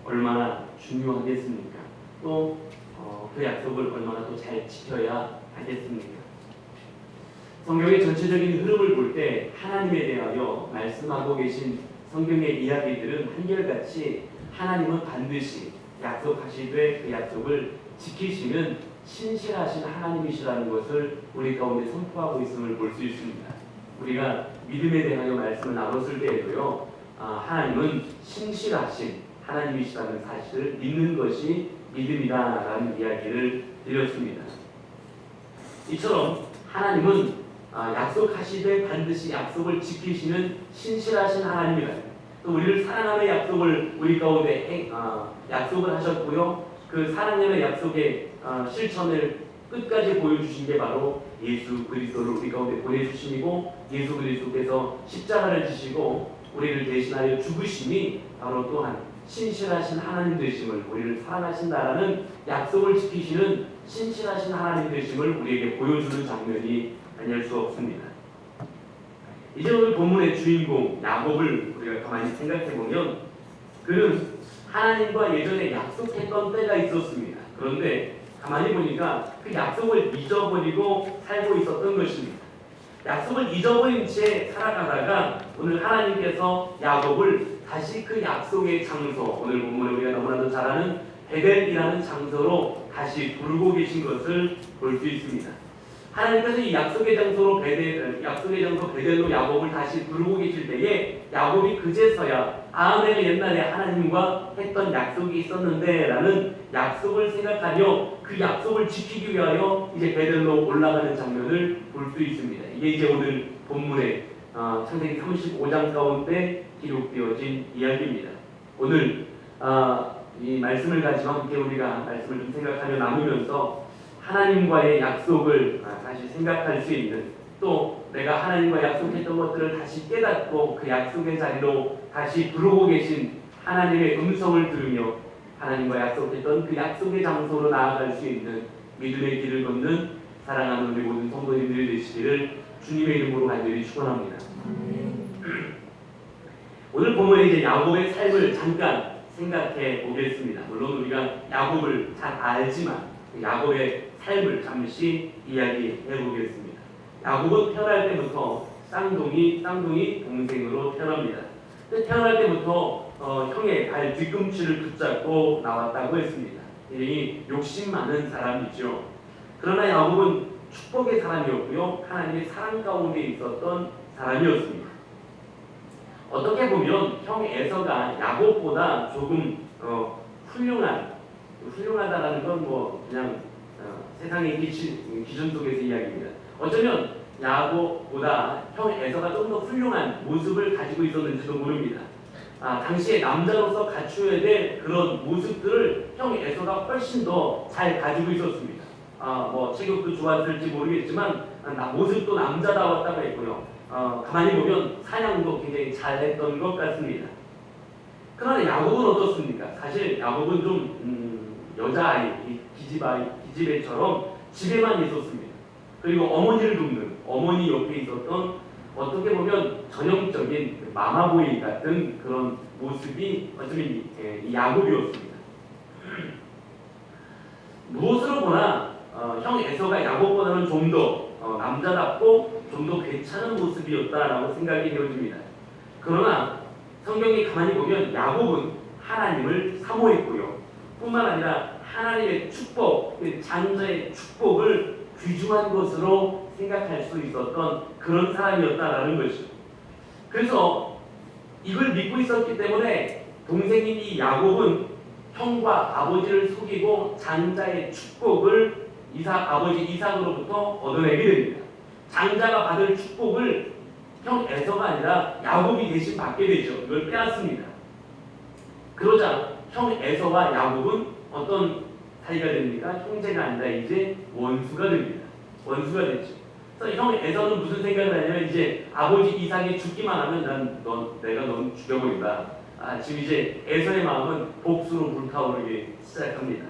얼마나 중요하겠습니까? 또 그 약속을 얼마나 또 잘 지켜야 하겠습니까? 성경의 전체적인 흐름을 볼 때 하나님에 대하여 말씀하고 계신 성경의 이야기들은 한결같이 하나님은 반드시 약속하시되 그 약속을 지키시는 신실하신 하나님이시라는 것을 우리 가운데 선포하고 있음을 볼 수 있습니다. 우리가 믿음에 대하여 말씀을 나눴을 때에도요, 하나님은 신실하신 하나님이시라는 사실을 믿는 것이 믿음이다라는 이야기를 드렸습니다. 이처럼 하나님은 약속하시되 반드시 약속을 지키시는 신실하신 하나님이다. 또 우리를 사랑하는 약속을 우리 가운데 약속을 하셨고요. 그 사랑하는 약속의 실천을 끝까지 보여주신 게 바로 예수 그리스도를 우리 가운데 보내주심이고, 예수 그리스도께서 십자가를 지시고 우리를 대신하여 죽으심이 바로 또한 신실하신 하나님 되심을, 우리를 사랑하신다라는 약속을 지키시는 신실하신 하나님 되심을 우리에게 보여주는 장면이 아닐 수 없습니다. 이제 오늘 본문의 주인공 야곱을 우리가 가만히 생각해보면, 그는 하나님과 예전에 약속했던 때가 있었습니다. 그런데 가만히 보니까 그 약속을 잊어버리고 살고 있었던 것입니다. 약속을 잊어버린 채 살아가다가 오늘 하나님께서 야곱을 다시 그 약속의 장소, 오늘 본문에 우리가 너무나도 잘 아는 베델이라는 장소로 다시 부르고 계신 것을 볼 수 있습니다. 하나님께서 이 약속의 장소 베델로 야곱을 다시 부르고 계실 때에 야곱이 그제서야 내가 옛날에 하나님과 했던 약속이 있었는데 라는 약속을 생각하며 그 약속을 지키기 위하여 이제 베델로 올라가는 장면을 볼 수 있습니다. 이게 이제 오늘 본문의 창세기 35장 가운데 기록되어진 이야기입니다. 오늘 이 말씀을 가지고 함께 우리가 말씀을 좀 생각하며 나누면서 하나님과의 약속을 다시 생각할 수 있는, 또 내가 하나님과 약속했던 것들을 다시 깨닫고 그 약속의 자리로 다시 부르고 계신 하나님의 음성을 들으며 하나님과 약속했던 그 약속의 장소로 나아갈 수 있는 믿음의 길을 걷는 사랑하는 우리 모든 성도님들이 되시기를 주님의 이름으로 간절히 축원합니다. 오늘 본문에 이제 야곱의 삶을 잠깐 생각해 보겠습니다. 물론 우리가 야곱을 잘 알지만 야곱의 삶을 잠시 이야기해 보겠습니다. 야곱은 태어날 때부터 쌍둥이 동생으로 태어납니다. 태어날 때부터 형의 발 뒤꿈치를 붙잡고 나왔다고 했습니다. 이 욕심 많은 사람이죠. 그러나 야곱은 축복의 사람이었고요, 하나님의 사랑 가운데 있었던 사람이었습니다. 어떻게 보면 형 에서가 야곱보다 조금 훌륭하다라는 건 뭐 그냥 세상의 기준 속에서 이야기입니다. 어쩌면 야곱보다 형 에서가 좀 더 훌륭한 모습을 가지고 있었는지도 모릅니다. 당시에 남자로서 갖추어야 될 그런 모습들을 형 에서가 훨씬 더 잘 가지고 있었습니다. 뭐 체격도 좋았을지 모르겠지만 모습도 남자다웠다고 했고요. 가만히 보면 사냥도 굉장히 잘했던 것 같습니다. 그러나 야곱은 어떻습니까? 사실 야곱은 좀 여자아이, 기집애처럼 집에만 있었습니다. 그리고 어머니를 돕는 어머니 옆에 있었던, 어떻게 보면 전형적인 마마보이 같은 그런 모습이 어쩌면 이 야곱이었습니다. 무엇으로 보나 형 에서가 야곱보다는 좀 더 남자답고 좀 더 괜찮은 모습이었다라고 생각이 되어집니다. 그러나 성경이 가만히 보면 야곱은 하나님을 사모했고요, 뿐만 아니라 하나님의 축복, 장자의 축복을 귀중한 것으로 생각할 수 있었던 그런 사람이었다라는 것이죠. 그래서 이걸 믿고 있었기 때문에 동생인 이 야곱은 형과 아버지를 속이고 장자의 축복을 아버지 이삭으로부터 얻어내게 됩니다. 장자가 받을 축복을 형 에서가 아니라 야곱이 대신 받게 되죠. 이걸 빼앗습니다. 그러자 형 에서와 야곱은 어떤 사이가 됩니까? 형제가 아니라 이제 원수가 됩니다. 원수가 됐죠. 그래서 형 에서는 무슨 생각을 하냐면, 이제 아버지 이삭이 죽기만 하면 내가 넌 죽여버린다. 지금 이제 에서의 마음은 복수로 불타오르기 시작합니다.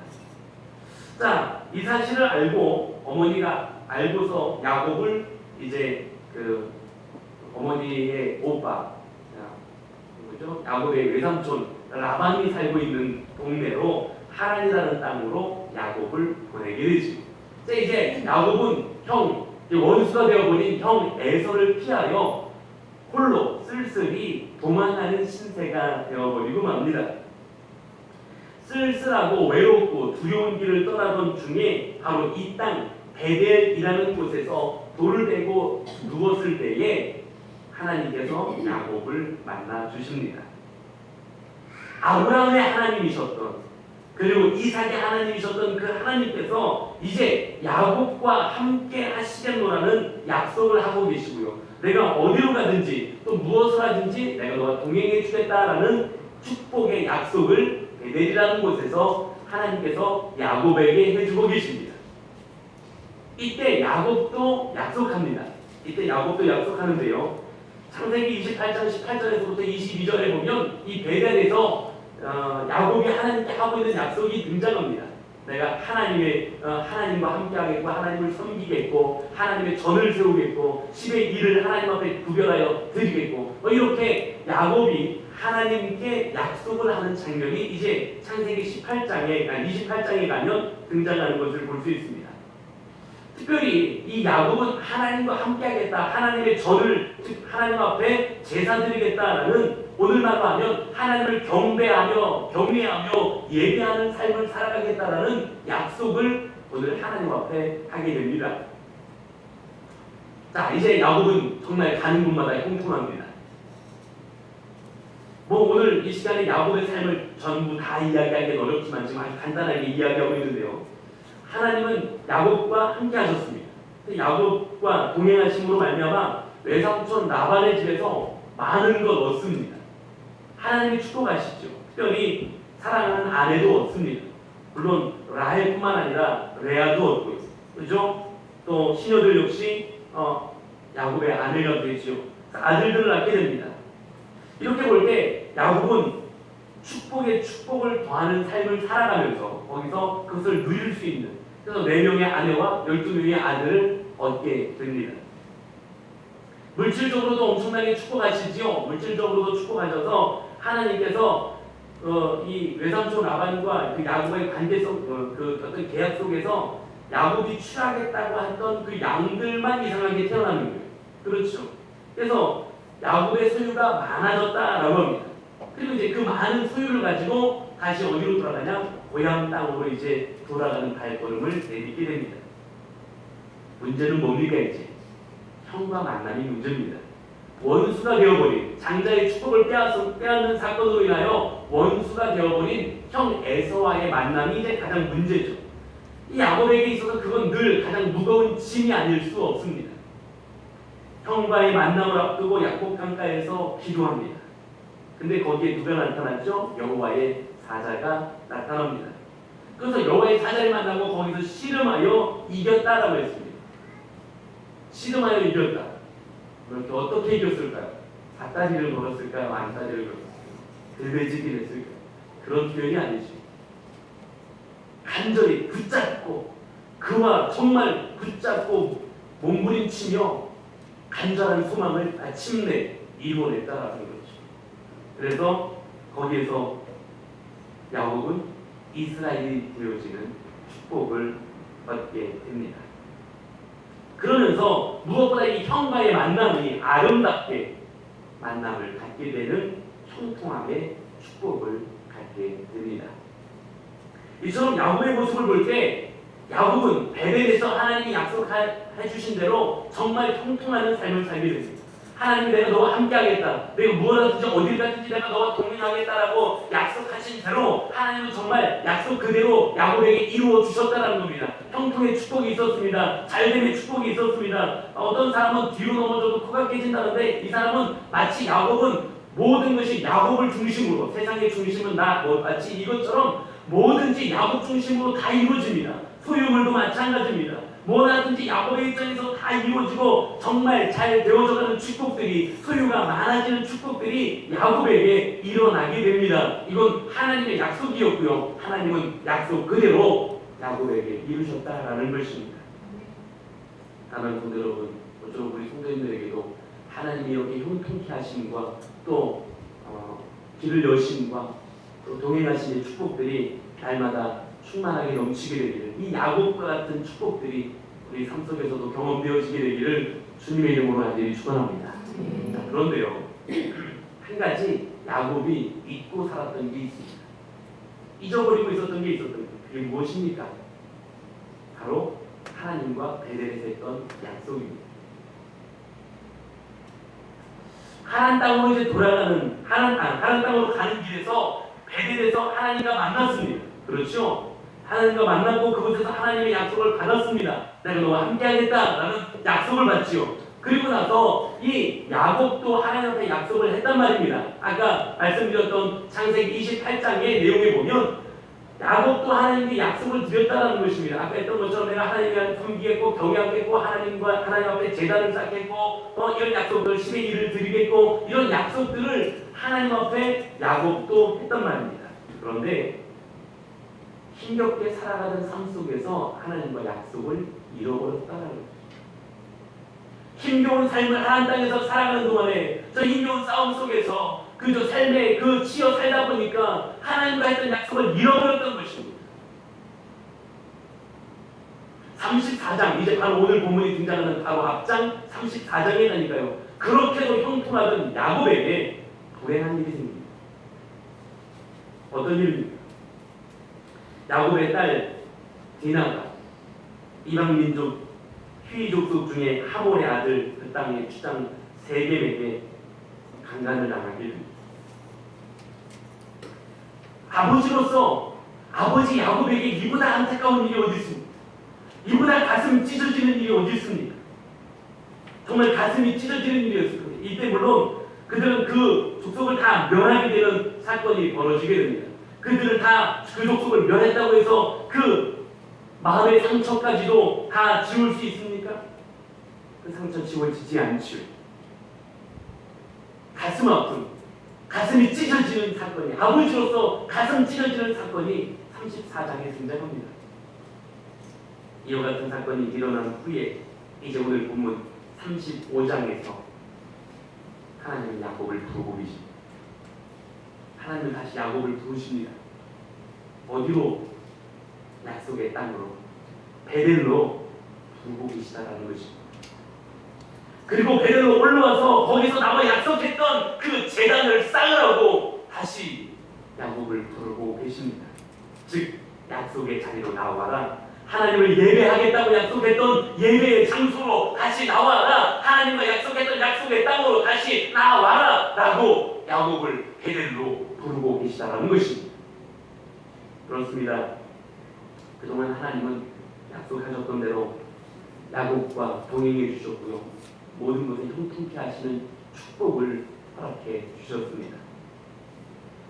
자, 이 사실을 알고 어머니가 알고서 야곱을 이제 어머니의 오빠, 그죠? 야곱의 외삼촌 라반이 살고 있는 동네로 하란이라는 땅으로 야곱을 보내게 되죠. 이제 야곱은 원수가 되어버린 형 에서를 피하여 홀로 쓸쓸히 도망하는 신세가 되어버리고 맙니다. 쓸쓸하고 외롭고 두려운 길을 떠나던 중에 바로 이 땅 베델이라는 곳에서 돌을 베고 누웠을 때에 하나님께서 야곱을 만나 주십니다. 아브라함의 하나님이셨던, 그리고 이삭의 하나님이셨던 그 하나님께서 이제 야곱과 함께 하시겠노라는 약속을 하고 계시고요. 내가 어디로 가든지 또 무엇을 하든지 내가 너와 동행해 주겠다라는 축복의 약속을 베델이라는 곳에서 하나님께서 야곱에게 해주고 계십니다. 이때 야곱도 약속합니다. 이때 야곱도 약속하는데요. 창세기 28장 18절에서부터 22절에 보면 이 베델에서 야곱이 하나님께 하고 있는 약속이 등장합니다. 내가 하나님과 함께하겠고 하나님을 섬기겠고 하나님의 전을 세우겠고 십의 일을 하나님 앞에 구별하여 드리겠고 이렇게 야곱이 하나님께 약속을 하는 장면이 이제 창세기 28장에 가면 등장하는 것을 볼 수 있습니다. 특별히 이 야곱은 하나님과 함께하겠다, 하나님의 전을 즉 하나님 앞에 제사 드리겠다라는, 오늘날로 하면 하나님을 경배하며 예배하는 삶을 살아가겠다라는 약속을 오늘 하나님 앞에 하게 됩니다. 자, 이제 야곱은 정말 가는 곳마다 형통합니다. 오늘 이 시간에 야곱의 삶을 전부 다 이야기하기는 어렵지만 지금 아주 간단하게 이야기하고 있는데요. 하나님은 야곱과 함께 하셨습니다. 야곱과 동행하심으로 말미암아 외삼촌 라반의 집에서 많은 것 얻습니다. 하나님이 축복하시죠. 특별히 사랑하는 아내도 얻습니다. 물론 라헬뿐만 아니라 레아도 얻고 있어요. 그렇죠? 또 시녀들 역시 야곱의 아내가 되죠. 아들들을 낳게 됩니다. 이렇게 볼 때 야곱은 축복에 축복을 더하는 삶을 살아가면서 거기서 그것을 누릴 수 있는, 그래서 4명의 아내와 12명의 아들을 얻게 됩니다. 물질적으로도 엄청나게 축복하시지요. 물질적으로도 축복하셔서 하나님께서 이 외삼촌 라반과 그 야곱의 관계성, 그 어떤 계약 속에서 야곱이 취하겠다고 했던 그 양들만 이상하게 태어나는 거예요. 그렇죠. 그래서 야곱의 소유가 많아졌다라고 합니다. 그리고 이제 그 많은 소유를 가지고 다시 어디로 돌아가냐? 고향 땅으로 이제 돌아가는 발걸음을 내딛게 됩니다. 문제는 뭡니까 이제? 형과 만남이 문제입니다. 원수가 되어버린, 장자의 축복을 빼앗는 사건으로 인하여 원수가 되어버린 형 에서와의 만남이 이제 가장 문제죠. 이 야곱에게 있어서 그건 늘 가장 무거운 짐이 아닐 수 없습니다. 형과의 만남을 앞두고 야곱 강가에서 기도합니다. 근데 거기에 누가 나타났죠? 여호와의 사자가 나타납니다. 그래서 여호와의 사자를 만나고 거기서 씨름하여 이겼다라고 했습니다. 씨름하여 이겼다. 그렇게 어떻게 이겼을까요? 삿다리를 걸었을까요? 안다리를 걸었을까요? 들배지기를 했을까요? 그런 표현이 아니죠. 간절히 붙잡고 그와 정말 붙잡고 몸부림치며 간절한 소망을 마침내 이루어냈다라는 거죠. 그래서 거기에서 야곱은 이스라엘이 되어지는 축복을 얻게 됩니다. 그러면서 무엇보다 이 형과의 만남이 아름답게 만남을 갖게 되는 형통함의 축복을 갖게 됩니다. 이처럼 야곱의 모습을 볼 때 야곱은 베델에서 하나님이 약속해 주신 대로 정말 형통하는 삶을 살게 됩니다. 하나님, 내가 너와 함께하겠다. 내가 무엇하든지 어딜 가든지 내가 너와 동행하겠다라고 약속하신 대로 하나님은 정말 약속 그대로 야곱에게 이루어 주셨다는 겁니다. 형통의 축복이 있었습니다. 잘됨의 축복이 있었습니다. 어떤 사람은 뒤로 넘어져도 코가 깨진다는데 이 사람은 마치 야곱은 모든 것이 야곱을 중심으로, 세상의 중심은 마치 이것처럼 뭐든지 야곱 중심으로 다 이루어집니다. 소유물도 마찬가지입니다. 뭐라든지 야곱의 입장에서 다 이루어지고 정말 잘 되어져가는 축복들이, 소유가 많아지는 축복들이 야곱에게 일어나게 됩니다. 이건 하나님의 약속이었고요. 하나님은 약속 그대로 야곱에게 이루셨다라는 것입니다. 다만 성도 여러분, 모쪼록 우리 성도님들에게도 하나님이 이렇게 형통케 하심과 또 길을 여심과 또 동행하시는 축복들이 날마다 충만하게 넘치게 되기를, 이 야곱과 같은 축복들이 우리 삶 속에서도 경험되어지게 되기를 주님의 이름으로 간절히 축원합니다. 자, 그런데요, 한 가지 야곱이 잊고 살았던 게 있습니다. 잊어버리고 있었던 게 있었던 것. 그게 무엇입니까? 바로 하나님과 베델에서 했던 약속입니다. 하나님 땅으로 이제 돌아가는 하나님 땅으로 가는 길에서 베델에서 하나님과 만났습니다. 그렇죠? 하나님과 만났고 그곳에서 하나님의 약속을 받았습니다. 내가 너와 함께하겠다라는 약속을 받지요. 그리고 나서 이 야곱도 하나님한테 약속을 했단 말입니다. 아까 말씀드렸던 창세기 28장의 내용에 보면 야곱도 하나님께 약속을 드렸다는 것입니다. 아까 했던 것처럼 내가 하나님을 섬기겠고 경외하겠고 하나님 앞에 제단을 쌓겠고 이런 약속들, 심의 일을 드리겠고 이런 약속들을 하나님 앞에 야곱도 했단 말입니다. 그런데 힘겹게 살아가는 삶 속에서 하나님과 약속을 잃어버렸다는 거죠. 힘겨운 삶을 하나님 땅에서 살아가는 동안에 저 힘겨운 싸움 속에서 그저 삶에 치여 살다 보니까 하나님과 했던 약속을 잃어버렸던 것입니다. 34장, 이제 바로 오늘 본문이 등장하는 바로 앞장 34장에 가니까요. 그렇게도 형통하던 야곱에게 불행한 일이 생깁니다. 어떤 일입니까? 야곱의 딸 디나가 이방민족 휘족속 중에 하몰의 아들 그 땅의 주장 세겜에게 강간을 당하게 됩니다. 아버지로서 아버지 야곱에게 이보다 안타까운 일이 어디 있습니까? 이보다 가슴 찢어지는 일이 어디 있습니까? 정말 가슴이 찢어지는 일이었을 겁니다. 이때 물론 그들은 그 족속을 다 멸하게 되는 사건이 벌어지게 됩니다. 그들을 다 그 족속을 멸했다고 해서 그 마음의 상처까지도 다 지울 수 있습니까? 그 상처 지워지지 않죠. 가슴 아픈, 가슴이 찢어지는 사건이, 아버지로서 가슴 찢어지는 사건이 34장에 등장합니다. 이와 같은 사건이 일어난 후에 이제 오늘 본문 35장에서 하나님은 야곱을 부르고 계십니다. 하나님은 다시 야곱을 부르십니다. 어디로? 약속의 땅으로, 베델로 부르고 계시다라는 것입니다. 그리고 베델로 올라와서 거기서 나와 약속했던 그 제단을 쌓으라고 다시 야곱을 부르고 계십니다. 즉 약속의 자리로 나와라. 하나님을 예배하겠다고 약속했던 예배의 장소로 다시 나와라. 하나님과 약속했던 약속의 땅으로 다시 나와라 라고 야곱을 베델로 부르고 계시다라는 것입니다. 그렇습니다. 그동안 하나님은 약속하셨던 대로 야곱과 동행해 주셨고요. 모든 것을 형통케 하시는 축복을 허락해 주셨습니다.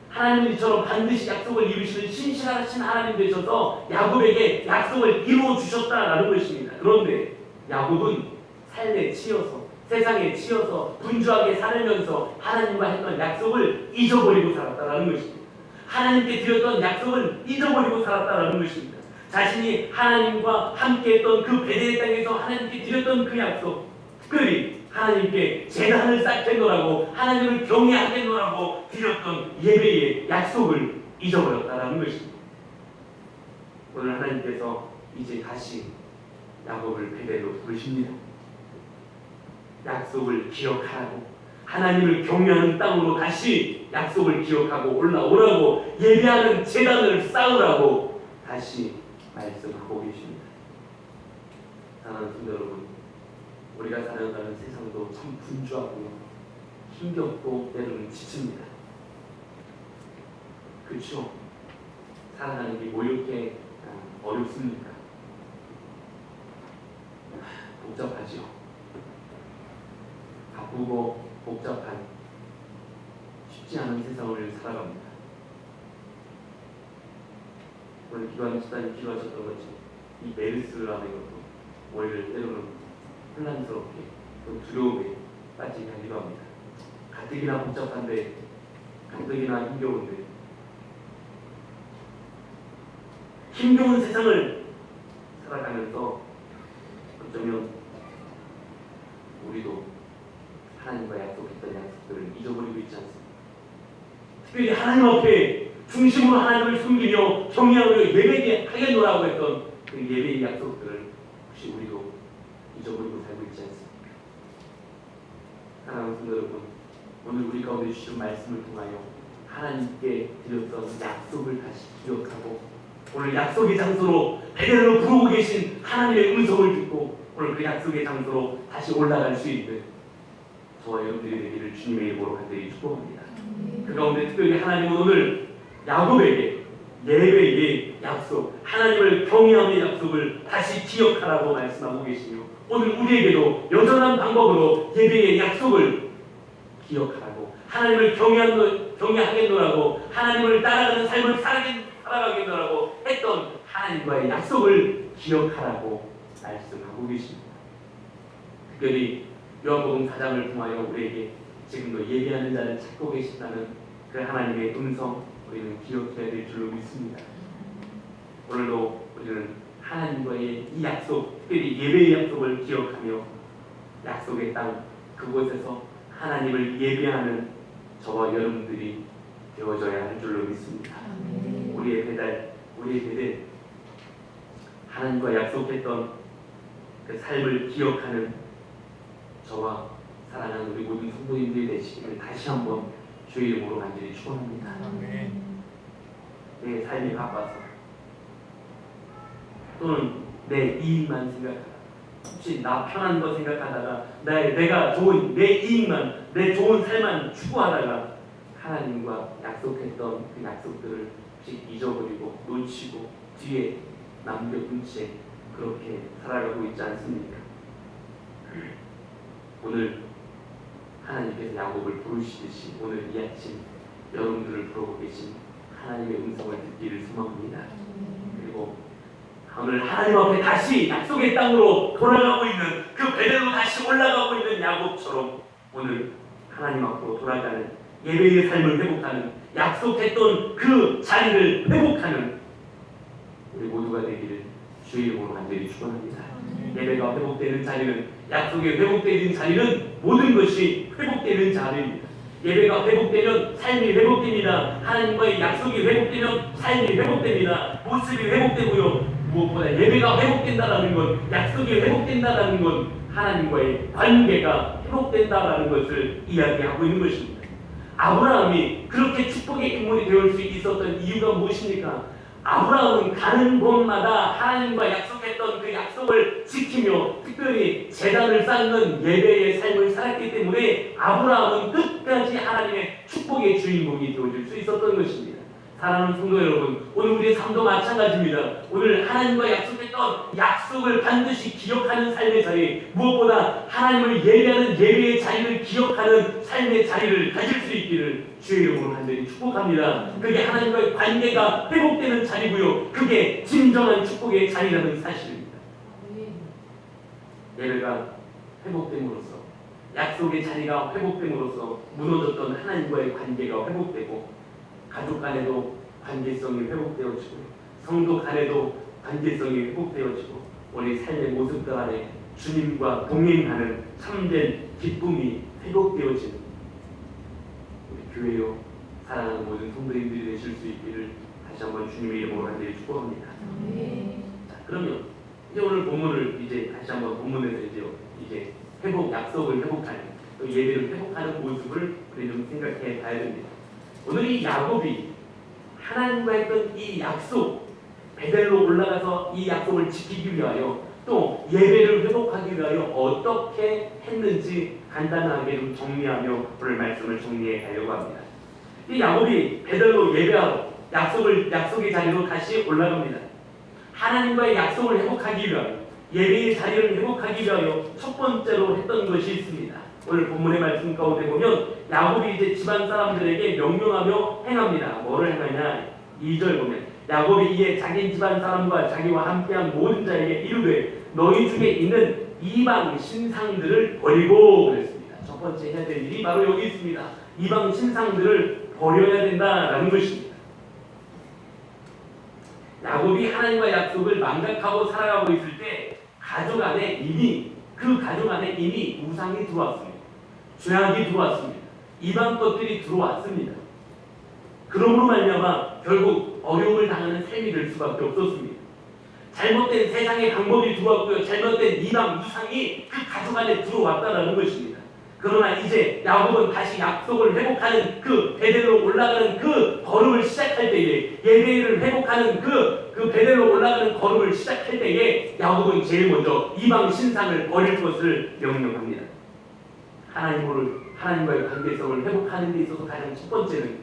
하나님은 이처럼 반드시 약속을 이루시는 신실하신 하나님 되셔서 야곱에게 약속을 이루어 주셨다라는 것입니다. 그런데 야곱은 삶에 치여서, 세상에 치여서 분주하게 살면서 하나님과 했던 약속을 잊어버리고 살았다라는 것입니다. 하나님께 드렸던 약속을 잊어버리고 살았다라는 것입니다. 자신이 하나님과 함께했던 그 베델의 땅에서 하나님께 드렸던 그 약속, 특별히 하나님께 제단을 쌓겠노라고 하나님을 경외하겠노라고 드렸던 예배의 약속을 잊어버렸다라는 것입니다. 오늘 하나님께서 이제 다시 야곱을 베델로 부르십니다. 약속을 기억하라고, 하나님을 경외하는 땅으로 다시 약속을 기억하고 올라오라고, 예배하는 제단을 쌓으라고 다시 말씀하고 계십니다. 사랑하는 성도 여러분, 우리가 살아가는 세상도 참 분주하고요, 힘겹고 때로는 지칩니다. 그렇죠? 살아가는 게 뭐 이렇게 어렵습니까? 복잡하죠. 바쁘고 복잡한 쉽지 않은 세상을 살아갑니다. 오늘 기도하는 집사님 기도하셨던 것처럼 이 메르스라는 것도 우리를 때로는 혼란스럽게 또 두려움에 빠지게 하기도 합니다. 가뜩이나 복잡한데, 가뜩이나 힘겨운데, 힘겨운 세상을 살아가면서 어쩌면 우리도 하나님과 약속했던 약속들을 잊어버리고 있지 않습니까? 특별히 하나님 앞에 진심으로 하나님을 숨기며 경외하며 예배하겠노라고 했던 그 예배의 약속들을 혹시 우리도 잊어버리고 살고 있지 않습니까? 사랑하는 성도 여러분, 오늘 우리 가운데 주신 말씀을 통하여 하나님께 드렸던 약속을 다시 기억하고 오늘 약속의 장소로 베델로 부르고 계신 하나님의 음성을 듣고 오늘 그 약속의 장소로 다시 올라갈 수 있는 저와 여러분들이 되기를 주님의 이름으로 간절히 축복합니다. 그 가운데 특별히 하나님은 오늘 야곱에게 예배의 약속, 하나님을 경외함의 약속을 다시 기억하라고 말씀하고 계시며 오늘 우리에게도 여전한 방법으로 예배의 약속을 기억하라고 하나님을 경외하겠노라고 하나님을 따라가는 삶을 살아가겠노라고 했던 하나님과의 약속을 기억하라고 말씀하고 계십니다. 특별히 요한복음 4장을 통하여 우리에게 지금도 예배하는 자를 찾고 계신다는 그 하나님의 음성 우리는 기억해야 될 줄로 믿습니다. 오늘도 우리는 하나님과의 이 약속, 특별히 예배의 약속을 기억하며 약속의 땅 그곳에서 하나님을 예배하는 저와 여러분들이 되어져야 할 줄로 믿습니다. 우리의 배달 하나님과 약속했던 그 삶을 기억하는 저와 사랑하는 우리 모든 성도님들이 되시기를 다시 한번 주의 이름으로 간절히 축원합니다. 내 삶이 바빠서 또는 내 이익만 생각하다 혹시 나 편한 거 생각하다가 내가 좋은 내 이익만 내 좋은 삶만 추구하다가 하나님과 약속했던 그 약속들을 혹시 잊어버리고 놓치고 뒤에 남겨둔 채 그렇게 살아가고 있지 않습니까? 오늘 하나님께서 야곱을 부르시듯이 오늘 이 아침 여러분들을 부르고 계신 하나님의 음성을 듣기를 소망합니다. 그리고 오늘 하나님 앞에 다시 약속의 땅으로 돌아가고 있는 그 베델로 다시 올라가고 있는 야곱처럼 오늘 하나님 앞으로 돌아가는 예배의 삶을 회복하는 약속했던 그 자리를 회복하는 우리 모두가 되기를 주의 이름으로 간절히 축원합니다. 예배가 회복되는 자리는 약속이 회복되는 자리는 모든 것이 회복되는 자리입니다. 예배가 회복되면 삶이 회복됩니다. 하나님과의 약속이 회복되면 삶이 회복됩니다. 모습이 회복되고요. 무엇보다 예배가 회복된다라는 것, 약속이 회복된다라는 것, 하나님과의 관계가 회복된다라는 것을 이야기하고 있는 것입니다. 아브라함이 그렇게 축복의 인물이 되어 수 있었던 이유가 무엇입니까? 아브라함은 가는 곳마다 하나님과 약속했던 그 약속을 지키며 특별히 제단을 쌓는 예배의 삶을 살았기 때문에 아브라함은 끝까지 하나님의 축복의 주인공이 되어줄 수 있었던 것입니다. 사랑하는 성도 여러분, 오늘 우리의 삶도 마찬가지입니다. 오늘 하나님과 약속했던 약속을 반드시 기억하는 삶의 자리, 무엇보다 하나님을 예배하는 예배의 자리를 기억하는 삶의 자리를 가질 수 있기를 주의 이름으로 간절히 축복합니다. 그게 하나님과의 관계가 회복되는 자리고요. 그게 진정한 축복의 자리라는 사실입니다. 예배가 회복됨으로써 약속의 자리가 회복됨으로써 무너졌던 하나님과의 관계가 회복되고 가족 간에도 관계성이 회복되어지고 성도 간에도 관계성이 회복되어지고 우리 삶의 모습들 안에 주님과 동행하는 참된 기쁨이 회복되어지는 우리 교회요 사랑하는 모든 성도님들이 되실 수 있기를 다시 한번 주님의 이름으로 간절히 축복합니다. 자, 그러면 이제 오늘 본문을 이제 다시 한번 본문에서 이제 회복 약속을 회복하는 또 예배를 회복하는 모습을 우리 좀 생각해 봐야 됩니다. 오늘 이 야곱이 하나님과 했던 이 약속, 베델로 올라가서 이 약속을 지키기 위하여 또 예배를 회복하기 위하여 어떻게 했는지 간단하게 좀 정리하며 오늘 말씀을 정리해 가려고 합니다. 이 야곱이 베델로 예배하러 약속의 자리로 다시 올라갑니다. 하나님과의 약속을 회복하기 위하여 예배의 자리를 회복하기 위하여 첫 번째로 했던 것이 있습니다. 오늘 본문의 말씀 가운데 보면 야곱이 이제 집안 사람들에게 명령하며 행합니다. 뭐를 행하냐? 2절 보면 야곱이 이에 자기 집안 사람과 자기와 함께한 모든 자에게 이르되 너희 중에 있는 이방 신상들을 버리고 그랬습니다. 첫 번째 해야 될 일이 바로 여기 있습니다. 이방 신상들을 버려야 된다라는 것입니다. 야곱이 하나님과 약속을 망각하고 살아가고 있을 때 가족 안에 이미 우상이 들어왔습니다. 죄악이 들어왔습니다. 이방 것들이 들어왔습니다. 그러므로 말미암아 결국 어려움을 당하는 삶이 될 수밖에 없었습니다. 잘못된 세상의 방법이 들어왔고요. 잘못된 이방 이상이 그 가족 안에 들어왔다라는 것입니다. 그러나 이제 야곱은 다시 약속을 회복하는 그 베델로 올라가는 그 걸음을 시작할 때에, 예배를 회복하는 그 베델로 올라가는 걸음을 시작할 때에 야곱은 제일 먼저 이방 신상을 버릴 것을 명령합니다. 하나님과의 관계성을 회복하는 데 있어서 가장 첫 번째는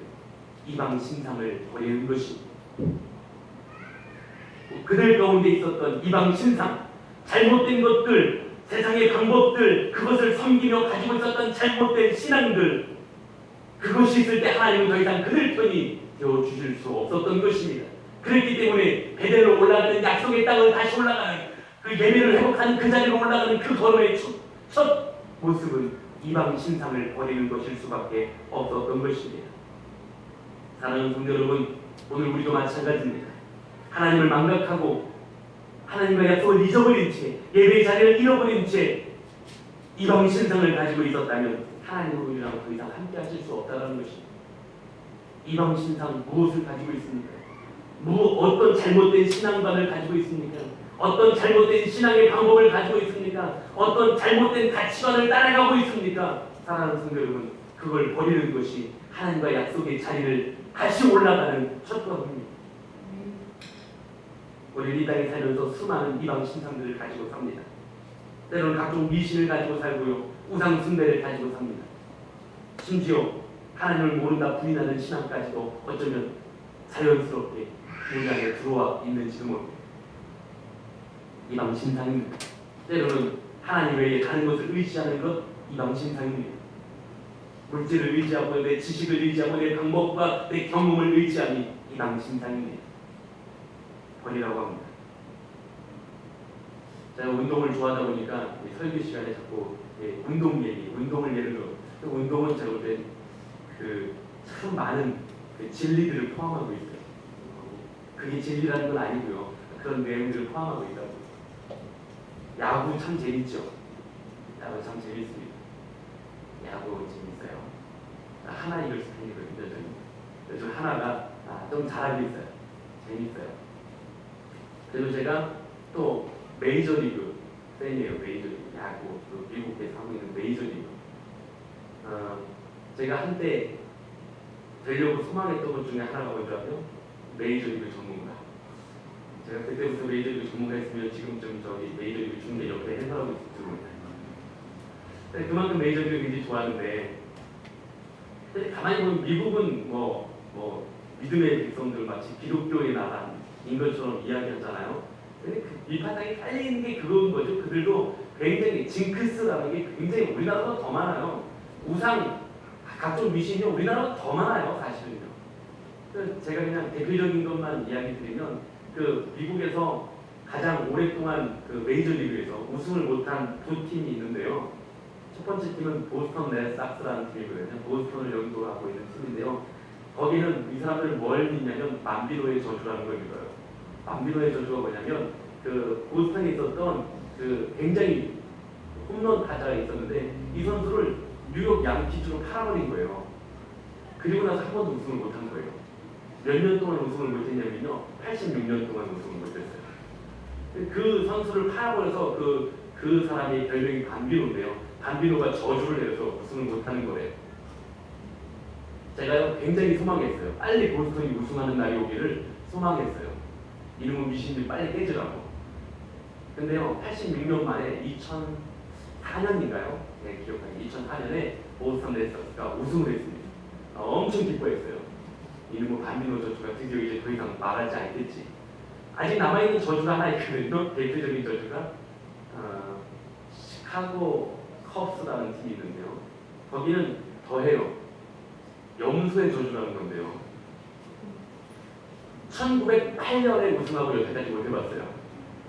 이방 신상을 버리는 것입니다. 그들 가운데 있었던 이방 신상, 잘못된 것들, 세상의 방법들, 그것을 섬기며 가지고 있었던 잘못된 신앙들, 그것이 있을 때 하나님은 더 이상 그들 편이 되어주실 수 없었던 것입니다. 그렇기 때문에 베델로 올라가는 약속의 땅을 다시 올라가는 그 예배를 회복하는 그 자리로 올라가는 그 걸음의 첫 모습은 이방 신상을 버리는 것일 수밖에 없었던 것입니다. 사랑하는 성도 여러분, 오늘 우리도 마찬가지입니다. 하나님을 망각하고 하나님과 약속을 잊어버린 채, 예배의 자리를 잃어버린 채 이방 신상을 가지고 있었다면 하나님과 우리랑 더 이상 함께 하실 수 없다는 것입니다. 이방 신상 무엇을 가지고 있습니까? 어떤 잘못된 신앙관을 가지고 있습니까? 어떤 잘못된 신앙의 방법을 가지고 있습니까? 어떤 잘못된 가치관을 따라가고 있습니까? 사랑하는 성도 여러분, 그걸 버리는 것이 하나님과 약속의 자리를 다시 올라가는 첫 걸음입니다. 우리 이 땅에 살면서 수많은 이방 신상들을 가지고 삽니다. 때로는 각종 미신을 가지고 살고요, 우상 숭배를 가지고 삽니다. 심지어 하나님을 모른다 부인하는 신앙까지도 어쩌면 자연스럽게 우리 안에 들어와 있는지도 모릅니다. 이방 신상입니다. 때로는 하나님 외에 다른 것을 의지하는 것, 이방 신상입니다. 물질을 의지하고 내 지식을 의지하고 내 방법과 내 경험을 의지하니 이방 신상입니다. 버리라고 합니다. 제가 운동을 좋아하다 보니까 설교 시간에 자꾸 운동 얘기, 운동을 예를 들어, 운동은 제가 볼 때 참 많은 진리들을 포함하고 있어요. 그게 진리라는 건 아니고요. 그런 내용들을 포함하고 있다고. 야구 참 재밌죠. 야구 참 재밌습니다. 야구 재밌어요. 하나 이글스 팬이거든요. 요즘 하나가 좀 잘하고 있어요. 재밌어요. 그리고 제가 또 메이저리그 팬이에요. 메이저리그 야구, 미국에서 하고 있는 메이저리그. 제가 한때 되려고 소망했던 것 중에 하나가 뭐더라고요? 메이저리그 전문가. 제가 그때부터 메이저리그 전문가였으면 지금쯤 저기 메이저리그 중계 옆에 해설하고 있을 겁니다. 그만큼 메이저리그 굉장히 좋아하는데, 가만히 보면 미국은 믿음의 백성들 마치 기독교의 나라인 것처럼 이야기하잖아요. 근데 그 밑바닥에 깔리는 게 그건 거죠. 그들도 굉장히 징크스라는 게 굉장히 우리나라보다 더 많아요. 우상, 각종 미신이 우리나라보다 더 많아요, 사실은요. 제가 그냥 대표적인 것만 이야기 드리면, 미국에서 가장 오랫동안 메이저리그에서 우승을 못한 두 팀이 있는데요. 첫 번째 팀은 보스턴 레드삭스라는 팀이거든요. 보스턴을 영도하고 있는 팀인데요. 거기는 이 사람들을 뭘 믿냐면 만비노의 저주라는 걸 믿어요. 만비노의 저주가 뭐냐면 보스턴에 있었던 굉장히 홈런 타자가 있었는데 이 선수를 뉴욕 양키즈로 팔아버린 거예요. 그리고 나서 한 번도 우승을 못한 거예요. 몇 년 동안 우승을 못했냐면요, 86년 동안 우승을 못했어요. 그 선수를 팔아버려서 그 사람의 별명이 반비노인데요. 반비노가 저주를 내려서 우승을 못하는 거예요. 제가 굉장히 소망했어요. 빨리 보스턴이 우승하는 날이 오기를 소망했어요. 이놈의 미신들이 빨리 깨지라고. 근데요, 86년 만에 2004년인가요? 네, 기억나요. 2004년에 보스턴 레드삭스가 우승을 했습니다. 엄청 기뻐했어요. 이놈의 반비노 저주가 드디어 이제 더 이상 말하지 않겠지. 아직 남아있는 저주가 하나 있거든요. 대표적인 저주가 시카고 컵스라는 팀이 있는데요. 거기는 더해요. 염소의 저주라는 건데요. 1908년에 우승하고 여태까지 못 해봤어요.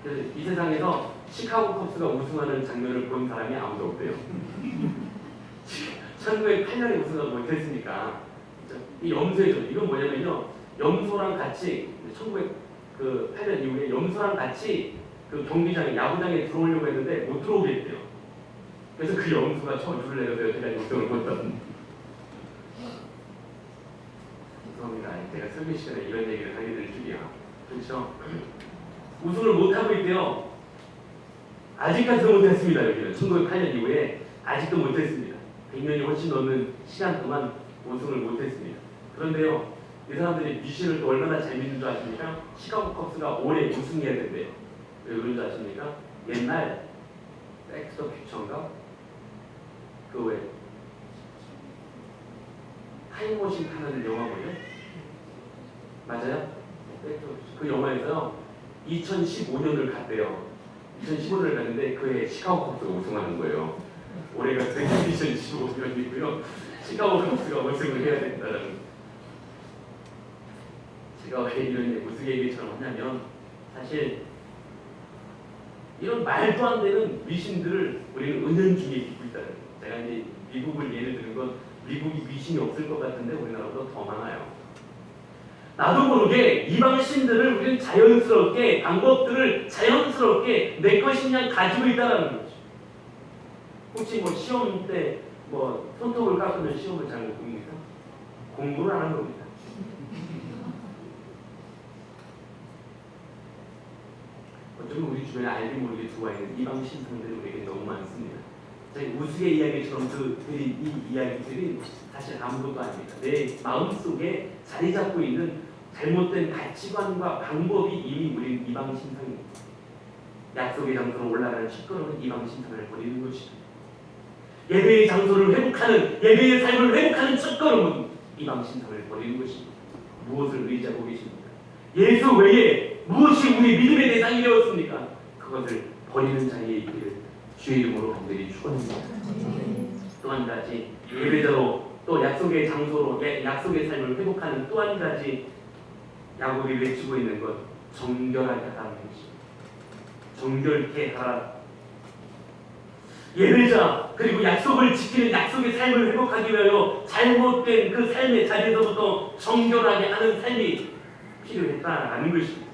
그래서 이 세상에서 시카고 컵스가 우승하는 장면을 본 사람이 아무도 없대요. 1908년에 우승하고 못했으니까 이 염소의 저주, 이건 뭐냐면요, 염소랑 같이 1908년 이후에 염소랑 같이 경기장에, 야구장에 들어오려고 했는데 못 들어오게 했대요. 그래서 그 염소가 저주를 내려서 여태까지 우승을 못했던. 죄송합니다. 제가 설교 시간에 이런 얘기를 하게 될 줄이야. 그렇죠? 우승을 못하고 있대요. 아직까지도 못했습니다. 여기는 1908년 이후에 아직도 못했습니다. 100년이 훨씬 넘는 시간 동안 우승을 못했습니다. 그런데요, 이 사람들이 미신을 또 얼마나 잘 믿는 줄 아십니까? 시카고 컵스가 올해 우승해야 된대요. 왜 그런 줄 아십니까? 옛날 백스터 퓨처인가? 그 왜 타임머신 타는 영화 뭐예요? 맞아요? 그 영화에서 2015년을 갔대요. 2015년을 갔는데 그해 시카고 컵스가 우승하는 거예요. 올해가 2015년이고요. 시카고 컵스가 우승을 해야 된다는. 제가 왜 이런 무슨 얘기처럼 하냐면 사실 이런 말도 안 되는 미신들을 우리는 은연중에 믿고 있다는 거예요. 제가 이제 미국을 예를 드는 건 미국이 미신이 없을 것 같은데 우리나라보다 더 많아요. 나도 모르게 이방 신들을 우리는 자연스럽게 방법들을 자연스럽게 내 것인 양 가지고 있다는 거죠. 혹시 뭐 시험 때 뭐 손톱을 깎으면 시험을 잘 못 봅니까? 공부를 안 하는 겁니다. 어쩌면 우리 주변에 알게 모르게 들어와 있는 이방 신상들이 우리에게 너무 많습니다. 우스의 이야기처럼 이 이야기들이 사실 아무것도 아닙니다. 내 마음속에 자리 잡고 있는 잘못된 가치관과 방법이 이미 우리 이방 신상입니다. 약속의 장소로 올라가는 첫걸음은 이방 신상을 버리는 것이죠. 예배의 장소를 회복하는, 예배의 삶을 회복하는 첫걸음은 이방 신상을 버리는 것입니다. 무엇을 의지하고 계십니까? 예수 외에 무엇이 우리 믿음의 대상이 되었습니까? 그것을 버리는 자리에 있기를 주의 이름으로 간절히 축원합니다. 또 한 가지 예배자로 또 약속의 장소로 약속의 삶을 회복하는 또 한 가지 야곱이 외치고 있는 것 정결하게 하라는 것입니다. 정결케 하라. 예배자 그리고 약속을 지키는 약속의 삶을 회복하기 위하여 잘못된 그 삶의 자리에서부터 정결하게 하는 삶이 필요했다라는 것입니다.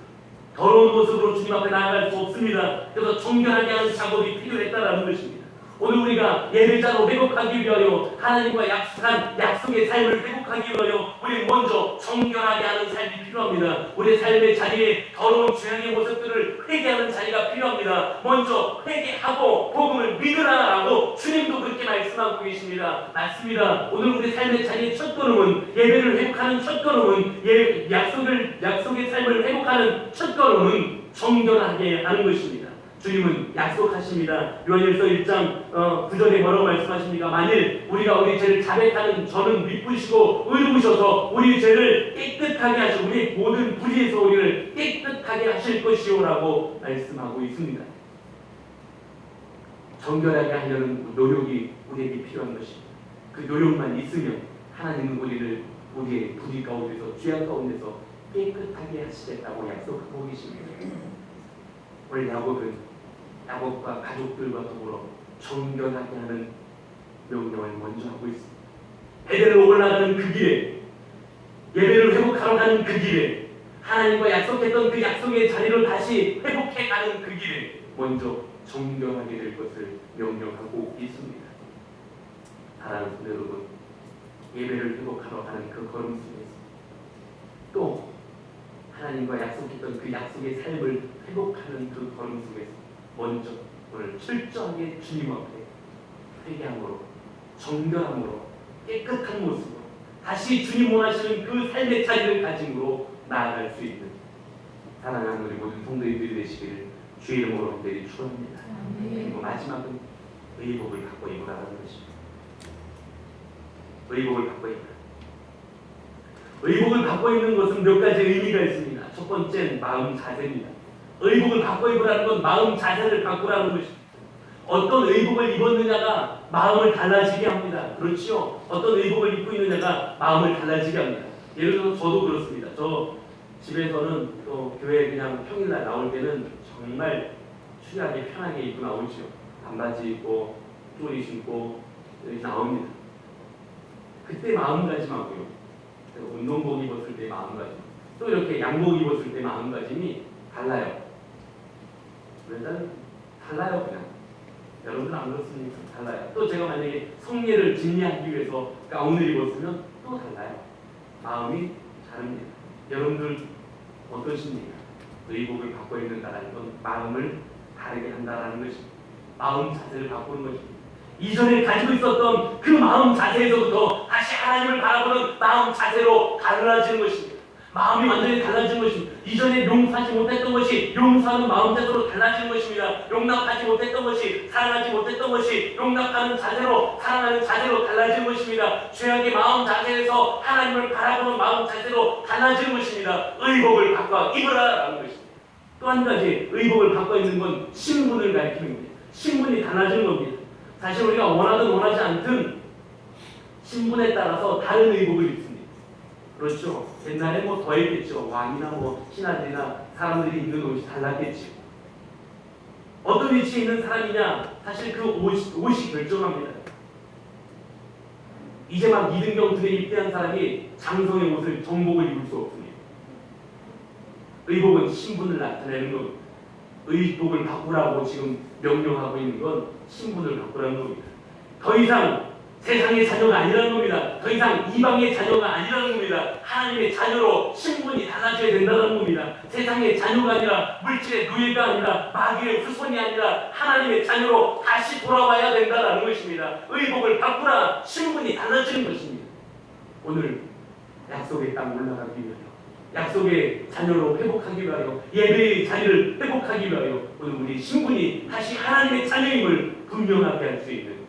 더러운 모습으로 주님 앞에 나아갈 수 없습니다. 그래서 정결하게 하는 작업이 필요했다라는 것입니다. 오늘 우리가 예배자로 회복하기 위하여 하나님과 약속한 약속의 삶을 회복하기 위하여 우리 먼저 정결하게 하는 삶이 필요합니다. 우리 삶의 자리에 더러운 죄악의 모습들을 회개하는 자리가 필요합니다. 먼저 회개하고 복음을 믿으라라고 주님도 그렇게 말씀하고 계십니다. 맞습니다. 오늘 우리 삶의 자리의 첫걸음은 예배를 회복하는 첫걸음은 약속의 삶을 회복하는 첫걸음은 정결하게 하는 것입니다. 주님은 약속하십니다. 요한일서 1장 9절에 뭐라고 말씀하십니까? 만일 우리가 우리 죄를 자백하는 저는 미쁘시고 의로우셔서 우리 죄를 깨끗하게 하시고 우리 모든 불의에서 우리를 깨끗하게 하실 것이오라고 말씀하고 있습니다. 정결하게 하려는 노력이 우리에게 필요한 것입니다. 그 노력만 있으면 하나님은 우리의 불의 가운데서 죄악 가운데서 깨끗하게 하시겠다고 약속하고 계십니다. 오늘 야곱과 가족들과 더불어 정결하게 하는 명령을 먼저 하고 있습니다. 베델로 올라가는 그 길에 예배를 회복하러 가는 그 길에 하나님과 약속했던 그 약속의 자리를 다시 회복해가는 그 길에 먼저 정결하게 될 것을 명령하고 있습니다. 사랑하는 성도 여러분, 예배를 회복하러 가는 그 걸음 속에서 또 하나님과 약속했던 그 약속의 삶을 회복하는 그 걸음 속에서 먼저 오늘 철저하게 주님 앞에 회개함으로 정결함으로 깨끗한 모습으로 다시 주님 원하시는 그 삶의 자리를 가짐으로 나아갈 수 있는 사랑하는 우리 모든 성도님들이 되시기를 주의 이름으로 간절히 축원합니다. 그리고 마지막은 의복을 갖고 입으라는 것입니다. 의복을 갖고 입으라. 의복을 갖고 입는 것은 몇 가지 의미가 있습니다. 첫 번째는 마음 자세입니다. 의복을 갖고 입으라는 건 마음 자세를 갖고라는 것입니다. 어떤 의복을 입었느냐가 마음을 달라지게 합니다. 그렇죠? 어떤 의복을 입고 있느냐가 마음을 달라지게 합니다. 예를 들어서 저도 그렇습니다. 저 집에서는 또 교회 그냥 평일날 나올 때는 정말 추리하게 편하게 입고 나오죠. 반바지 입고 쪼리 신고 이렇게 나옵니다. 그때 마음가짐하고요. 운동복 입었을 때 마음가짐, 또 이렇게 양복 입었을 때 마음가짐이 달라요. 일단 달라요. 그냥 여러분 안 그렇습니까? 달라요. 또 제가 만약에 성례를 진리하기 위해서 가운을 입었으면 또 달라요. 마음이 다릅니다. 여러분들 어떠십니까? 의복을 바꿔 입는다는 건 마음을 다르게 한다는 것입니다. 마음 자세를 바꾸는 것입니다. 이전에 가지고 있었던 그 마음 자세에서부터 다시 하나님을 바라보는 마음 자세로 달라지는 것입니다. 마음이 완전히 달라지는 것입니다. 이전에 용서하지 못했던 것이 용서하는 마음 자세로 달라지는 것입니다. 용납하지 못했던 것이 사랑하지 못했던 것이 용납하는 자세로 사랑하는 자세로 달라지는 것입니다. 죄악의 마음 자세에서 하나님을 바라보는 마음 자세로 달라지는 것입니다. 의복을 바꿔 입으라라는 것입니다. 또 한 가지 의복을 바꿔 입는 건 신분을 가리키는 겁니다. 신분이 달라지는 겁니다. 사실 우리가 원하든 원하지 않든 신분에 따라서 다른 의복을 입습니다. 그렇죠. 옛날에 뭐 더했겠죠. 왕이나 뭐 신하들이나 사람들이 입는 옷이 달랐겠죠. 어떤 위치에 있는 사람이냐 사실 그 옷이 결정합니다. 이제 막 이등병 등에 입대한 사람이 장성의 옷을 정복을 입을 수 없습니다. 의복은 신분을 나타내는 것, 의복을 바꾸라고 지금 명령하고 있는 건 신분을 바꾸라는 겁니다. 더 이상 세상의 자녀가 아니라는 겁니다. 더 이상 이방의 자녀가 아니라는 겁니다. 하나님의 자녀로 신분이 달라져야 된다는 겁니다. 세상의 자녀가 아니라 물질의 노예가 아니라 마귀의 후손이 아니라 하나님의 자녀로 다시 돌아와야 된다는 것입니다. 의복을 바꾸라 신분이 달라지는 것입니다. 오늘 약속의 땅 올라가기 위하여 약속의 자녀로 회복하기 위하여 예배의 자리를 회복하기 위하여 오늘 우리 신분이 다시 하나님의 자녀임을 분명하게 할 수 있는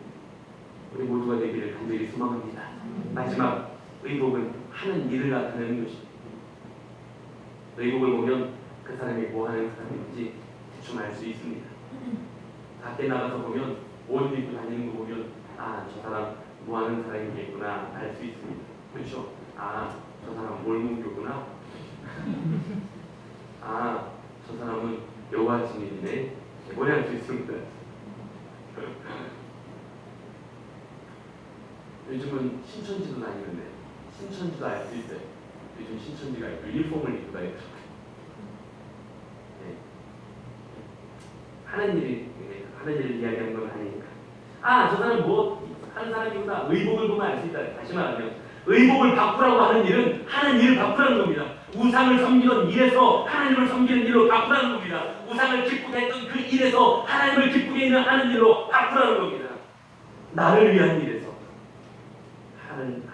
우리 모두가 되기를 간절히 소망합니다. 마지막 의복은 하는 일을 나타내는 것입니다. 의복을 보면 그 사람이 뭐 하는 사람인지 대충 알 수 있습니다. 밖에 나가서 보면 옷 입고 다니는 거 보면 아, 저 사람 뭐 하는 사람이겠구나 알 수 있습니다. 그렇죠? 아, 저 사람 몰문교구나. 아, 저 사람은 여호와 증인이네. 뭐래 알 수 있습니다. 요즘은 신천지도 다니는데 신천지도 알 수 있어요. 요즘 신천지가 유니폼을 입고 다니더라고요. 네. 하는 일을 이야기하는 건 아니니까. 아, 저 사람 뭐 하는 사람이구나. 의복을 보면 알 수 있다. 다시 말하면 의복을 바꾸라고 하는 일은 하는 일을 바꾸라는 겁니다. 우상을 섬기던 일에서 하나님을 섬기는 일로 바꾸라는 겁니다. 우상을 기쁘게 했던 그 일에서 하나님을 기쁘게 하는 일로 바꾸라는 겁니다. 나를 위한 일에서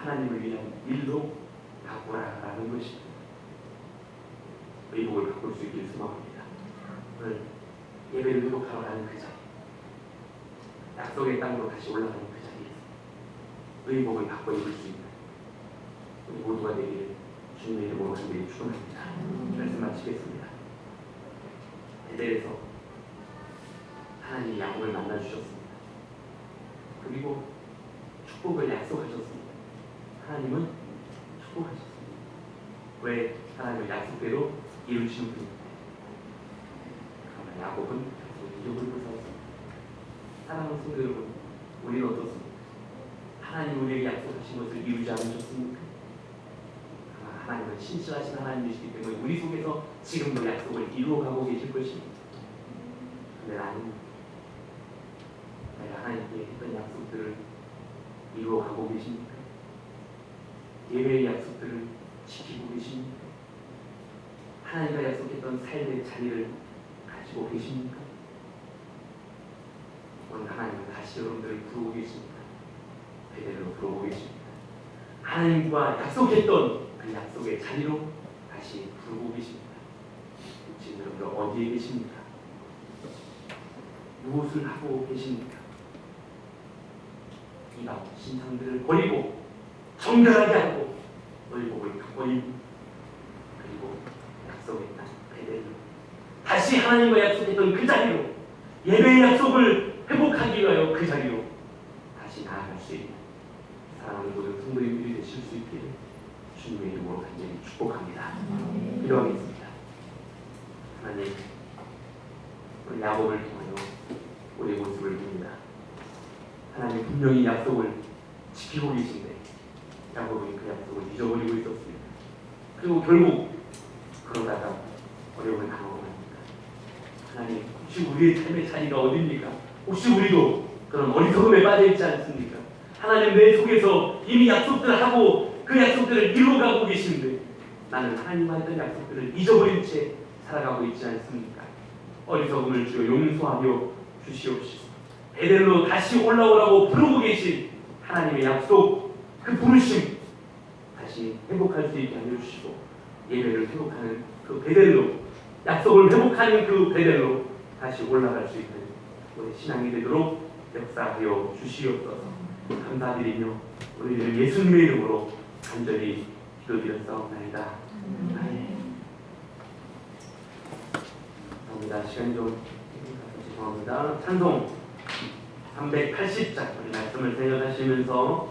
하나님을 위한 일로 바꾸라라는 것입니다. 의복을 바꿀 수 있길 소망합니다. 오늘 예배를 회복하러 가는 그 자리, 약속의 땅으로 다시 올라가는 그 자리에서 의복을 바꿔 입을 수 있는 우리 모두가 되기를 주님의 이름으로 간절히 축원합니다. 말씀 마치겠습니다. 베델에서 하나님이 야곱을 만나 주셨습니다. 그리고 축복을 약속하셨습니다. 하나님은 축복하셨습니다. 왜? 하나님의 약속대로 이루시는 분입니다. 그러나 야곱은 약속을 벗어났습니다. 사랑하는 성도 여러분, 우리는 어떻습니까? 하나님 우리에게 약속하신 것을 이루지 않으셨습니까? 하나님은 신실하신 하나님이시기 때문에 우리 속에서 지금도 약속을 이루어가고 계실 것입니다. 그런데 나는 내가 하나님께 했던 약속들을 이루어가고 계십니까? 예배의 약속들을 지키고 계십니까? 하나님과 약속했던 삶의 자리를 가지고 계십니까? 오늘 하나님은 다시 여러분들을 부르고 계십니다. 베델로 부르고 계십니다. 하나님과 약속했던 그 약속의 자리로 다시 부르고 계십니다. 지금 여러분들 어디에 계십니까? 무엇을 하고 계십니까? 이방 신상들을 버리고 정결하게 하고 의복을 바꿔 입고 그리고 약속의 땅 베델로 다시 하나님과 약속했던 그 자리로 예배의 약속을 회복하기 위하여 그 자리로 다시 나아갈 수 있는 사랑하는 모든 성도님들이 되실 수 있기를 주님의 이름으로 간절히 축복합니다. 기도하겠습니다. 하나님, 우리 야곱을 통하여 우리의 모습을 봅니다. 하나님 분명히 약속을 지키고 계신데 야곱은 그 약속을 잊어버리고 있었습니다. 그리고 결국 그러다가 어려움을 당하고 맙니다. 하나님, 혹시 우리의 삶의 자리가 어디입니까? 혹시 우리도 그런 어리석음에 빠져있지 않습니까? 하나님 내 속에서 이미 약속들을 하고 그 약속들을 이루어가고 계시는데 나는 하나님과 했던 약속들을 잊어버린 채 살아가고 있지 않습니까? 어리석음을 주여 용서하여 주시옵소서. 베델로 다시 올라오라고 부르고 계신 하나님의 약속, 그 부르심 다시 회복할 수 있게 하여 주시고, 예배를 회복하는 그 베델로, 약속을 회복하는 그 베델로 다시 올라갈 수 있는 우리 신앙이 되도록 역사하여 주시옵소서. 감사드리며 우리를 예수님의 이름으로 간절히 기도드렸사옵나이다. 아멘. 감사합니다. 시간이 좀 죄송합니다. 찬송 380장 우리 말씀을 생각하시면서